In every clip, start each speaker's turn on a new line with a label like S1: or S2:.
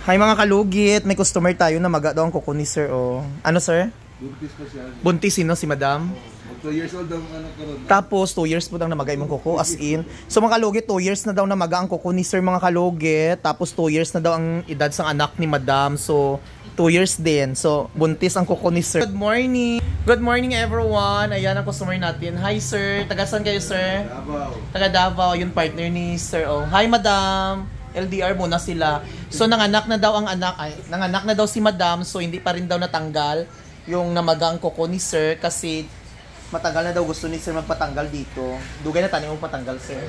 S1: Hi mga kalugit, may customer tayo na maga daw ang kuko ni sir. Oh. Ano sir?
S2: Buntis pa siya.
S1: Buntis sino si madam?
S2: 2 years old ang anak ko ron.
S1: Tapos 2 years po daw na maga imong kuko as in. So mga kalugit, 2 years na daw na maga ang kuko ni sir mga kalugit. Tapos 2 years na daw ang edad sang anak ni madam. So 2 years din. So buntis ang kuko ni sir. Good morning. Good morning everyone. Ayan ang customer natin. Hi sir. Taga saan kayo sir?
S2: Davao.
S1: Taga Davao, yung partner ni sir. Oh. Hi madam. LDR muna sila. So nanganak na daw ang anak, nanganak na daw si madam, so hindi pa rin daw natanggal yung namagang kuko ni sir kasi matagal na daw gusto ni sir magpatanggal dito. Dugay na tani mo patanggal sir.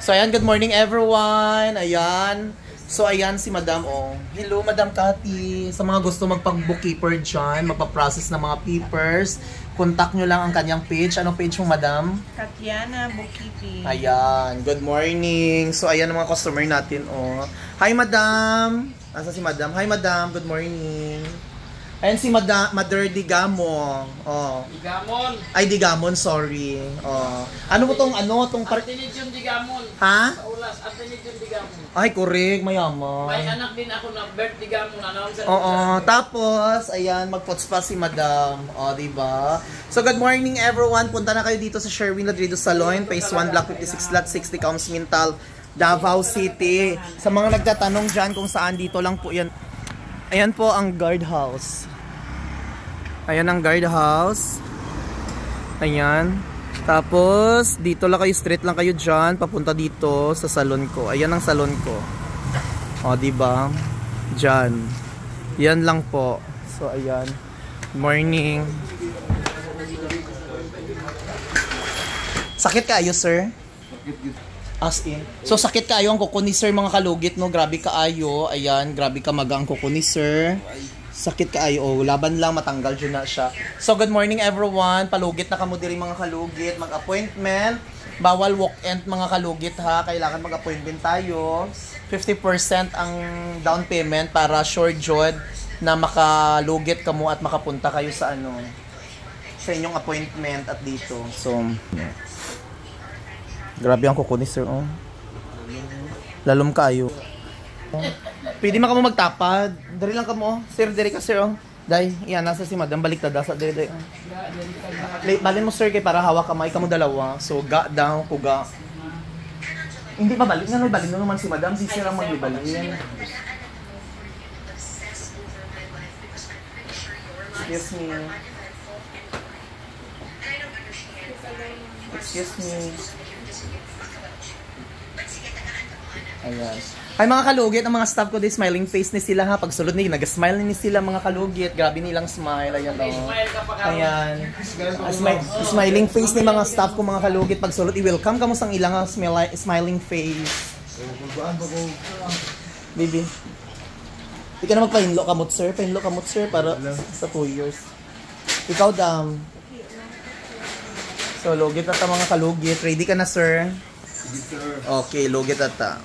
S1: So ayan, good morning everyone. Ayan. So ayan si madam oh. Hello madam Cathy. Sa mga gusto magpag-bookkeeper dyan, magpa-process ng mga papers, contact nyo lang ang kanyang page. Anong page mo madam?
S3: Tatiana Bookkeeping.
S1: Ayan, good morning. So ayan ang mga customer natin oh. Hi madam. Asa si madam? Hi madam, good morning. Ayan si Mother Digamo. Oh.
S4: Digamon.
S1: Ay Digamon, sorry. Oh. Ano mo tong
S4: Artinidium Digamon.
S1: Ha?
S4: Sa ulas, Artinidium Digamon.
S1: Ay, correct, mayaman.
S4: May anak din ako na Bert Digamon.
S1: Oo, tapos, ayan, mag-pots pa si madam. O, diba? So, good morning everyone. Punta na kayo dito sa Sherwin Ladrido Salon, Phase 1, Block 56, Lot 60, Counts Mintal, Davao City. Sa mga nagtatanong dyan kung saan, dito lang po yan. Ayan po ang guardhouse. Ayan ang guardhouse. Ayan. Tapos, dito lang kayo, straight lang kayo dyan, papunta dito sa salon ko. Ayan ang salon ko. O, diba? Dyan. Yan lang po. So, ayan. Morning. Sakit kayo, sir? As in. So, sakit kayo ang kuko ni sir, mga kalugit, no? Grabe kaayo. Ayan, grabe ka maga ang kuko ni sir. Sakit ka ay laban lang matanggal dyan na siya. So good morning everyone, palugit na kamo diri mga kalugit, mag-appointment, bawal walk-in mga kalugit ha, kailangan mag-appointment tayo. 50% ang down payment para sure jud na makalugit kamo at makapunta kayo sa sa inyong appointment at dito. So grabe ang kuko ni sir oh. Lalom kayo. Pwede man ka mo magtapad. Dari lang ka mo. Sir, dari ka sir. Oh. Day, yan, nasa si madam. Balik tada sa dari. Balin mo sir kay para hawak kamay ka mo dalawa. So, ga down, kuga. Hindi pa balik. Nga, balik na naman si madam. Si sir ang magbibalik. Excuse me. Excuse me. Ayan. Ay mga kalugit, ang mga staff ko di smiling face ni sila ha. Pag sulod ni nag-smile ni sila mga kalugit. Grabe nilang smile. Ayan oh. Ayan. Smiling face ni mga staff ko mga kalugit. Pag sulod i-welcome ka mo sang ilang smiling face. Baby. Di ka na magpahinlo kamot sir. Pahinlo kamot sir para sa 2 years. Ikaw dam. So lugit at mga kalugit. Ready ka na sir? Okay, lugit at